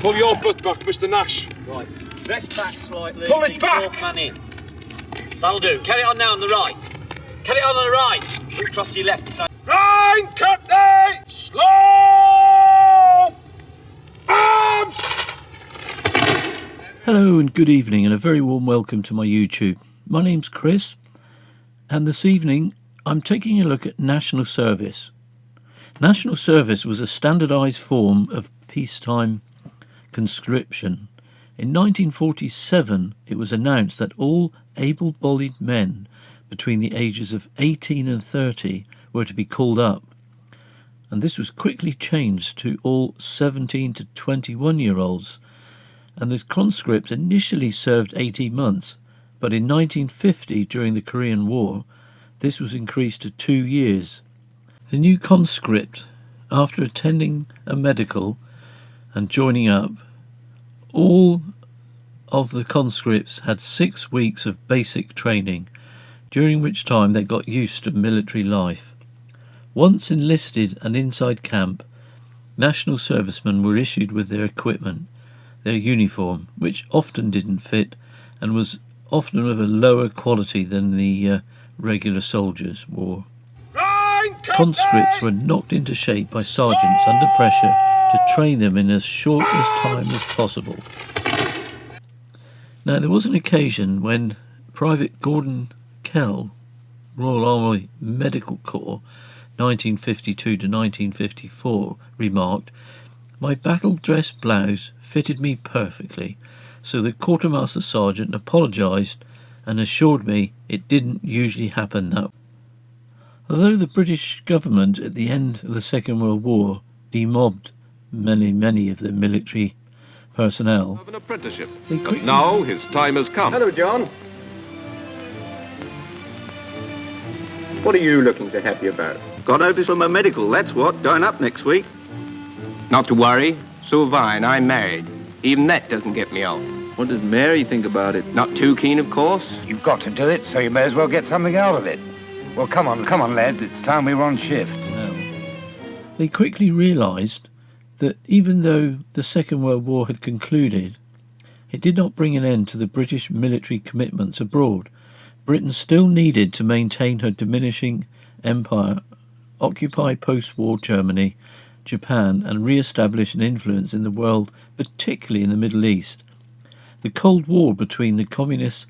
Pull your butt back, Mr. Nash. Right. Dress back slightly. Pull it back! Fourth man in. That'll do. Carry on now on the right. Carry on the right. Look across to your left side. Line, Captain! Slow! Arms! Hello and good evening and a very warm welcome to my YouTube. My name's Chris and this evening I'm taking a look at national service. National service was a standardised form of peacetime conscription. In 1947 it was announced that all able-bodied men between the ages of 18 and 30 were to be called up, and this was quickly changed to all 17 to 21-year-olds, and the conscripts initially served 18 months, but in 1950, during the Korean War, this was increased to 2 years. The new conscript, after attending a medical and joining up, all of the conscripts had 6 weeks of basic training, during which time they got used to military life. Once enlisted and inside camp, national servicemen were issued with their equipment, their uniform, which often didn't fit and was often of a lower quality than the regular soldiers wore. Conscripts were knocked into shape by sergeants under pressure to train them in as short as time as possible. Now there was an occasion when Private Gordon Kell, Royal Army Medical Corps, 1952 to 1954, remarked, "My battle dress blouse fitted me perfectly, so the quartermaster sergeant apologised and assured me it didn't usually happen that way." Although the British government at the end of the Second World War demobbed many of the military personnel, Of an apprenticeship. They But quickly- now his time has come. Hello, John. What are you looking so happy about? Got notice from a medical, that's what. Going up next week. Not to worry. So have I, and I'm married. Even that doesn't get me off. What does Mary think about it? Not too keen, of course. You've got to do it, so you may as well get something out of it. Well, come on, lads. It's time we were on shift. now, they quickly realised that even though the Second World War had concluded, it did not bring an end to the British military commitments abroad. Britain still needed to maintain her diminishing empire, occupy post-war Germany, Japan, and re-establish an influence in the world, particularly in the Middle East. The Cold War between the Communist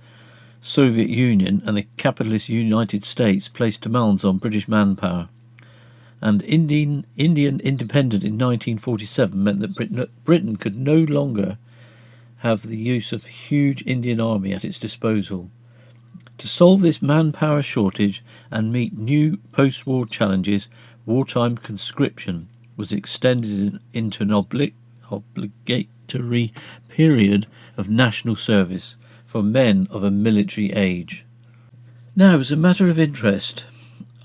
Soviet Union and the capitalist United States placed demands on British manpower, and Indian independence in 1947 meant that Britain could no longer have the use of a huge Indian army at its disposal. To solve this manpower shortage and meet new post-war challenges, wartime conscription was extended into an obligatory period of national service for men of a military age. Now, as a matter of interest,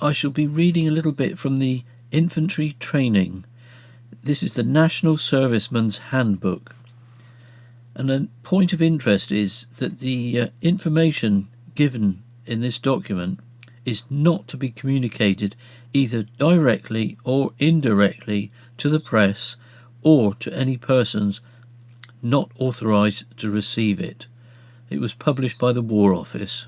I shall be reading a little bit from the infantry training. This is the National Serviceman's Handbook. And a point of interest is that the information given in this document is not to be communicated either directly or indirectly to the press or to any persons not authorised to receive it. It was published by the War Office.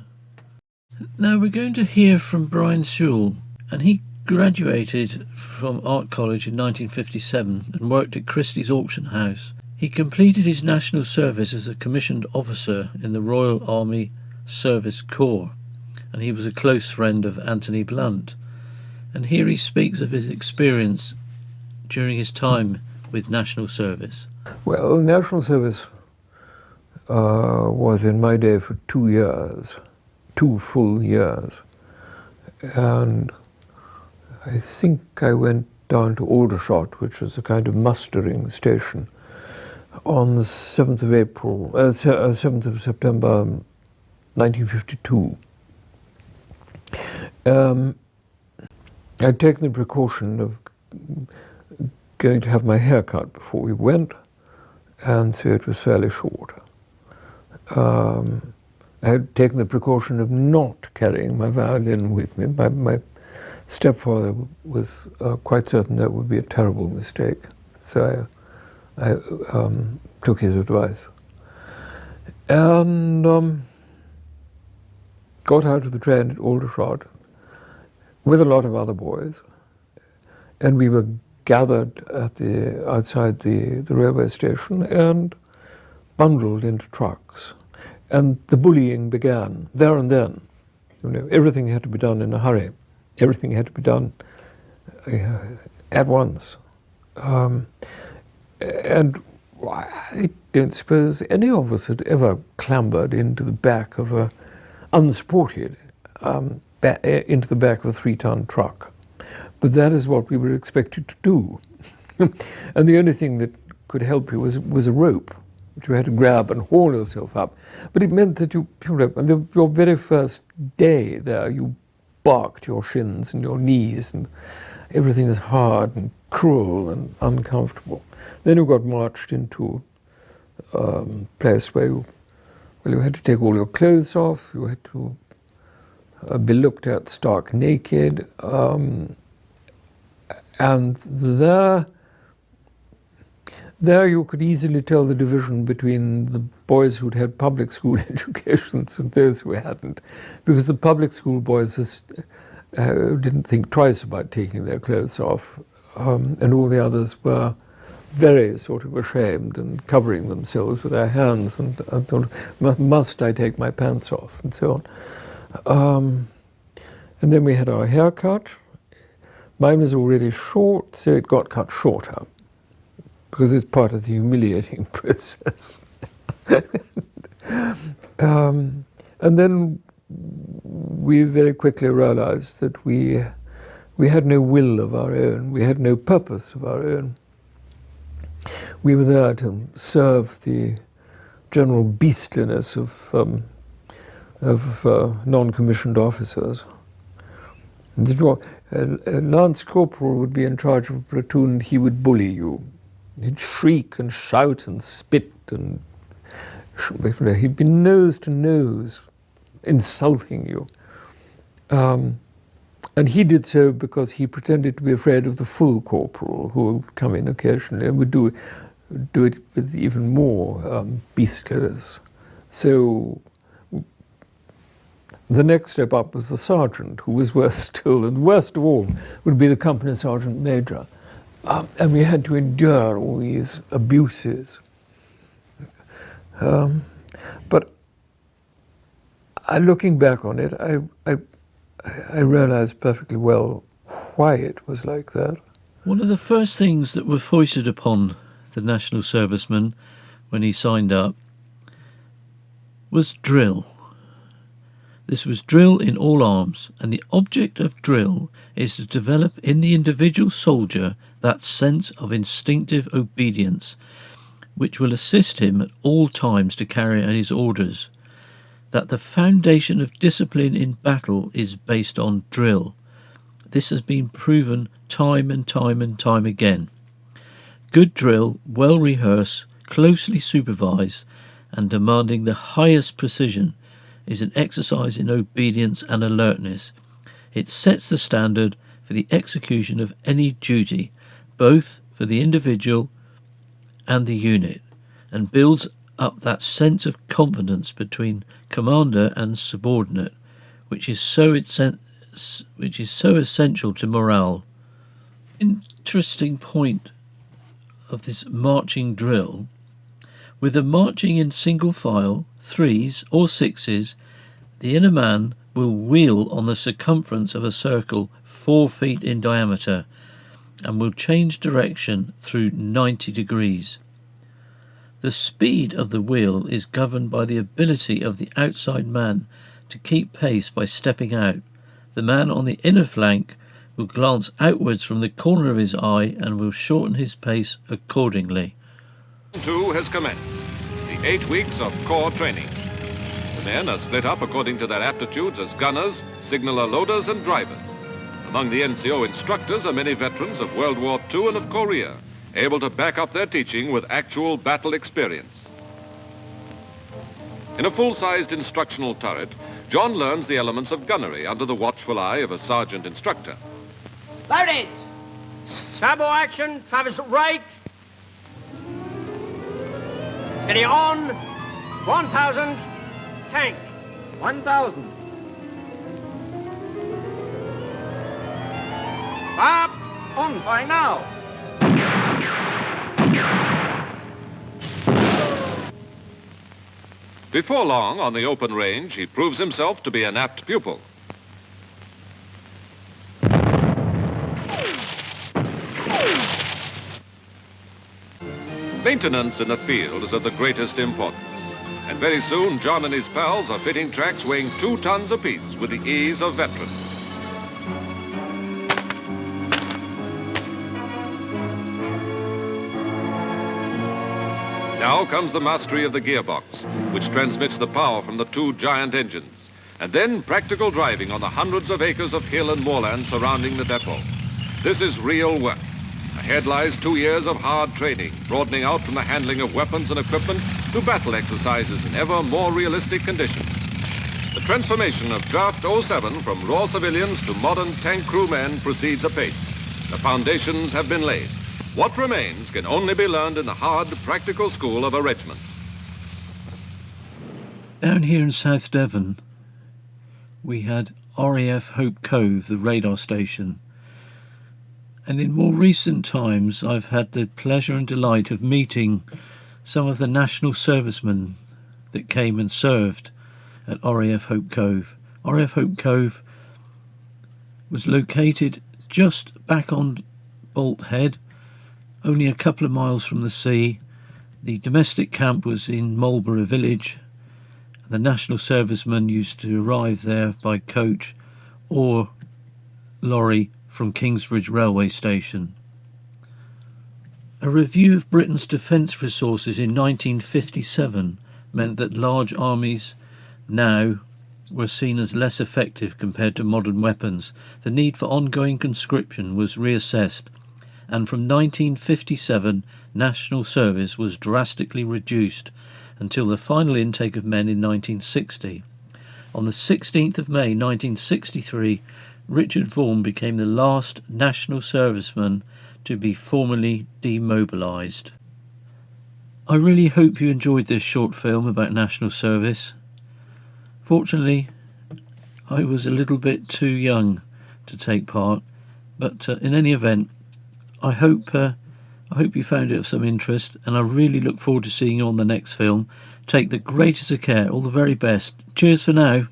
Now we're going to hear from Brian Sewell, and he graduated from Art College in 1957 and worked at Christie's Auction House. He completed his national service as a commissioned officer in the Royal Army Service Corps, and he was a close friend of Anthony Blunt. And here he speaks of his experience during his time with national service. Well, national service was in my day for 2 years, 2 full years. And I think I went down to Aldershot, which was a kind of mustering station, on the 7th of September 1952. I'd taken the precaution of going to have my hair cut before we went, and so it was fairly short. I had taken the precaution of not carrying my violin with me. My stepfather was quite certain that would be a terrible mistake. So I took his advice. And got out of the train at Aldershot with a lot of other boys. And we were gathered at outside the railway station and bundled into trucks. And the bullying began there and then. You know, everything had to be done in a hurry. Everything had to be done at once. And I don't suppose any of us had ever clambered into the back of unsupported, into the back of a 3-ton truck. But that is what we were expected to do. And the only thing that could help you was a rope, which you had to grab and haul yourself up. But it meant that your very first day there, you barked your shins and your knees, and everything is hard and cruel and uncomfortable. Then you got marched into a place where you had to take all your clothes off, you had to be looked at stark naked, and there you could easily tell the division between the boys who'd had public school educations and those who hadn't, because the public school boys didn't think twice about taking their clothes off, and all the others were very sort of ashamed and covering themselves with their hands and thought, must I take my pants off, and so on. And then we had our hair cut. Mine was already short, so it got cut shorter, because it's part of the humiliating process. And then we very quickly realized that we had no will of our own, we had no purpose of our own. We were there to serve the general beastliness of non-commissioned officers. A Lance Corporal would be in charge of a platoon and he would bully you. He'd shriek and shout and spit, and he'd be nose to nose insulting you. And he did so because he pretended to be afraid of the full corporal who would come in occasionally and would do it with even more beastliness. So the next step up was the sergeant, who was worse still, and worst of all would be the company sergeant major. And we had to endure all these abuses. But looking back on it, I realized perfectly well why it was like that. One of the first things that were foisted upon the national serviceman when he signed up was drill. This was drill in all arms, and the object of drill is to develop in the individual soldier that sense of instinctive obedience which will assist him at all times to carry out his orders, that the foundation of discipline in battle is based on drill. This has been proven time and time and time again. Good drill, well rehearsed, closely supervised, and demanding the highest precision, is an exercise in obedience and alertness. It sets the standard for the execution of any duty, both for the individual and the unit, and builds up that sense of confidence between commander and subordinate, which is so essential to morale. Interesting point of this marching drill: with the marching in single file, 3s or 6s, the inner man will wheel on the circumference of a circle 4 feet in diameter and will change direction through 90 degrees. The speed of the wheel is governed by the ability of the outside man to keep pace by stepping out. The man on the inner flank will glance outwards from the corner of his eye and will shorten his pace accordingly. 2 has commenced, the 8 weeks of corps training. The men are split up according to their aptitudes as gunners, signaller loaders and drivers. Among the NCO instructors are many veterans of World War II and of Korea, able to back up their teaching with actual battle experience. In a full-sized instructional turret, John learns the elements of gunnery under the watchful eye of a sergeant instructor. Loaded! Sabo action, Travis right. Steady on. 1,000. Tank. 1,000. Up. On by now. Before long, on the open range, he proves himself to be an apt pupil. Maintenance in the field is of the greatest importance. And very soon, John and his pals are fitting tracks weighing 2 tons apiece with the ease of veterans. Now comes the mastery of the gearbox, which transmits the power from the 2 giant engines, and then practical driving on the hundreds of acres of hill and moorland surrounding the depot. This is real work. Ahead lies 2 years of hard training, broadening out from the handling of weapons and equipment to battle exercises in ever more realistic conditions. The transformation of Draft 07 from raw civilians to modern tank crewmen proceeds apace. The foundations have been laid. What remains can only be learned in the hard, practical school of a regiment. Down here in South Devon, we had RAF Hope Cove, the radar station. And in more recent times, I've had the pleasure and delight of meeting some of the national servicemen that came and served at RAF Hope Cove. RAF Hope Cove was located just back on Bolt Head, only a couple of miles from the sea. The domestic camp was in Marlborough village. The national servicemen used to arrive there by coach or lorry from Kingsbridge railway station. A review of Britain's defence resources in 1957 meant that large armies now were seen as less effective compared to modern weapons. The need for ongoing conscription was reassessed, and from 1957 national service was drastically reduced until the final intake of men in 1960. On the 16th of May 1963, Richard Vaughan became the last national serviceman to be formally demobilised. I really hope you enjoyed this short film about national service. Fortunately, I was a little bit too young to take part, but in any event, I hope you found it of some interest, and I really look forward to seeing you on the next film. Take the greatest of care. All the very best. Cheers for now.